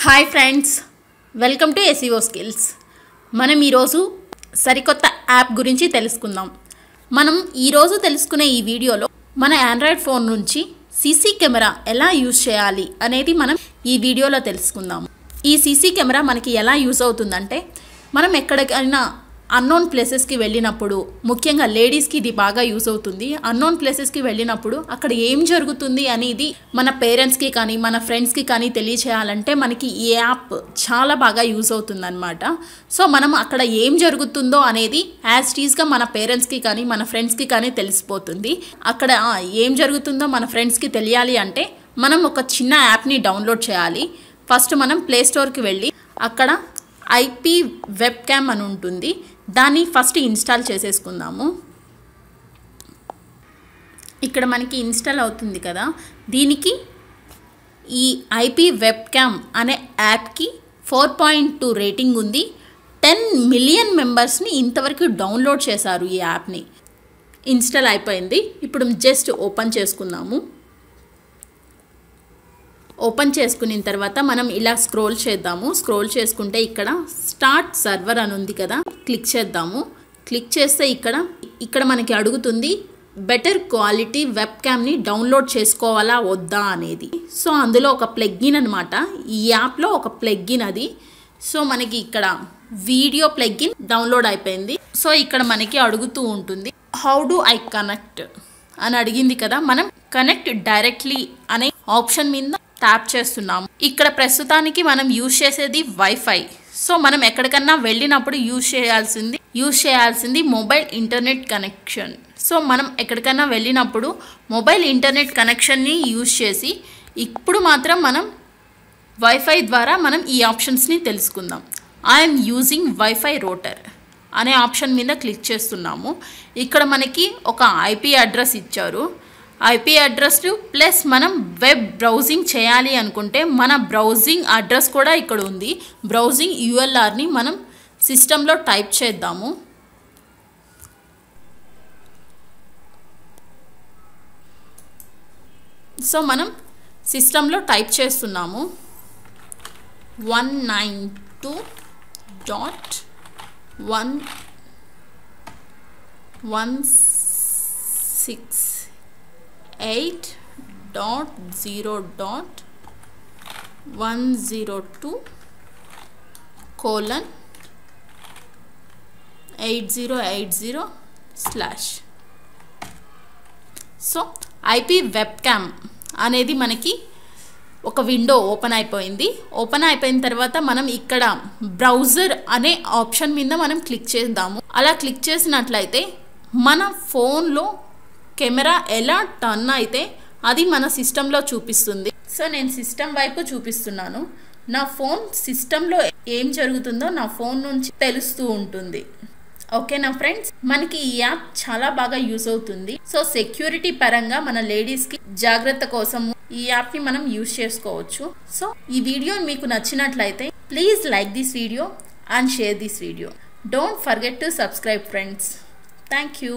Hi friends, welcome to SEO skills. మనం ఈరోజు సరికొత్త యాప్ గురించి తెలుసుకుందాం. మనం ఈరోజు తెలుసుకునే ఈ వీడియోలో మన ఆండ్రాయిడ్ ఫోన్ నుంచి సీసీ కెమెరా ఎలా యూజ్ చేయాలి అనేది మనం ఈ వీడియోలో తెలుసుకుందాము. ఈ సీసీ కెమెరా మనకి ఎలా యూజ్ అవుతుందంటే, మనం ఎక్కడికైనా అన్నోన్ ప్లేసెస్కి వెళ్ళినప్పుడు, ముఖ్యంగా లేడీస్కి ఇది బాగా యూజ్ అవుతుంది. అన్నోన్ ప్లేసెస్కి వెళ్ళినప్పుడు అక్కడ ఏం జరుగుతుంది అనేది మన పేరెంట్స్కి కానీ మన ఫ్రెండ్స్కి కానీ తెలియచేయాలంటే మనకి ఈ యాప్ చాలా బాగా యూజ్ అవుతుందన్నమాట. సో మనం అక్కడ ఏం జరుగుతుందో అనేది యాజ్ టీజ్గా మన పేరెంట్స్కి కానీ మన ఫ్రెండ్స్కి కానీ తెలిసిపోతుంది. అక్కడ ఏం జరుగుతుందో మన ఫ్రెండ్స్కి తెలియాలి అంటే మనం ఒక చిన్న యాప్ని డౌన్లోడ్ చేయాలి. ఫస్ట్ మనం ప్లే స్టోర్కి వెళ్ళి అక్కడ IP వెబ్ క్యామ్ అని ఉంటుంది, దాన్ని ఫస్ట్ ఇన్స్టాల్ చేసేసుకుందాము. ఇక్కడ మనకి ఇన్స్టాల్ అవుతుంది కదా, దీనికి ఈ IP వెబ్ క్యామ్ అనే యాప్కి 4.2 రేటింగ్ ఉంది. 10 మిలియన్ మెంబర్స్ని ఇంతవరకు డౌన్లోడ్ చేశారు ఈ యాప్ని. ఇన్స్టాల్ అయిపోయింది. ఇప్పుడు జస్ట్ ఓపెన్ చేసుకుందాము. ఓపెన్ చేసుకున్న తర్వాత మనం ఇలా స్క్రోల్ చేద్దాము. స్క్రోల్ చేసుకుంటే ఇక్కడ స్టార్ట్ సర్వర్ అని ఉంది కదా, క్లిక్ చేద్దాము. క్లిక్ చేస్తే ఇక్కడ మనకి అడుగుతుంది బెటర్ క్వాలిటీ వెబ్ క్యామ్ని డౌన్లోడ్ చేసుకోవాలా వద్దా అనేది. సో అందులో ఒక ప్లగ్గిన్ అనమాట, ఈ యాప్లో ఒక ప్లగ్గిన్ అది. సో మనకి ఇక్కడ వీడియో ప్లగ్గిన్ డౌన్లోడ్ అయిపోయింది. సో ఇక్కడ మనకి అడుగుతూ ఉంటుంది హౌ డు ఐ కనెక్ట్ అని అడిగింది కదా, మనం కనెక్ట్ డైరెక్ట్లీ అనే ఆప్షన్ మీద ట్యాప్ చేస్తున్నాము. ఇక్కడ ప్రస్తుతానికి మనం యూజ్ చేసేది వైఫై. సో మనం ఎక్కడికన్నా వెళ్ళినప్పుడు యూజ్ చేయాల్సింది మొబైల్ ఇంటర్నెట్ కనెక్షన్. సో మనం ఎక్కడికన్నా వెళ్ళినప్పుడు మొబైల్ ఇంటర్నెట్ కనెక్షన్ని యూజ్ చేసి ఇప్పుడు మాత్రం మనం వైఫై ద్వారా మనం ఈ ఆప్షన్స్ని తెలుసుకుందాం. ఐఎమ్ యూజింగ్ వైఫై రూటర్ అనే ఆప్షన్ మీద క్లిక్ చేస్తున్నాము. ఇక్కడ మనకి ఒక IP అడ్రస్ ఇచ్చారు. IP అడ్రస్ ప్లస్ మనం వెబ్ బ్రౌజింగ్ చేయాలి అనుకుంటే మన బ్రౌజింగ్ అడ్రస్ కూడా ఇక్కడ ఉంది. బ్రౌజింగ్ URLని మనం సిస్టంలో టైప్ చేద్దాము. సో మనం సిస్టంలో టైప్ చేస్తున్నాము 168.0.102.8080/. సో IP వెబ్ క్యామ్ అనేది మనకి ఒక విండో ఓపెన్ అయిపోయింది. ఓపెన్ అయిపోయిన తర్వాత మనం ఇక్కడ బ్రౌజర్ అనే ఆప్షన్ మీద మనం క్లిక్ చేద్దాము. అలా క్లిక్ చేసినట్లయితే మన ఫోన్లో కెమెరా ఎలా టర్న్ అయితే అది మన సిస్టంలో చూపిస్తుంది. సో నేను సిస్టమ్ వైపు చూపిస్తున్నాను. నా ఫోన్ సిస్టంలో ఏం జరుగుతుందో నా ఫోన్ నుంచి తెలుస్తూ ఉంటుంది. ఓకేనా ఫ్రెండ్స్, మనకి ఈ యాప్ చాలా బాగా యూజ్ అవుతుంది. సో సెక్యూరిటీ పరంగా మన లేడీస్కి జాగ్రత్త కోసం ఈ యాప్ని మనం యూజ్ చేసుకోవచ్చు. సో ఈ వీడియో మీకు నచ్చినట్లయితే please like this video and share this video. Don't forget to subscribe friends. Thank you.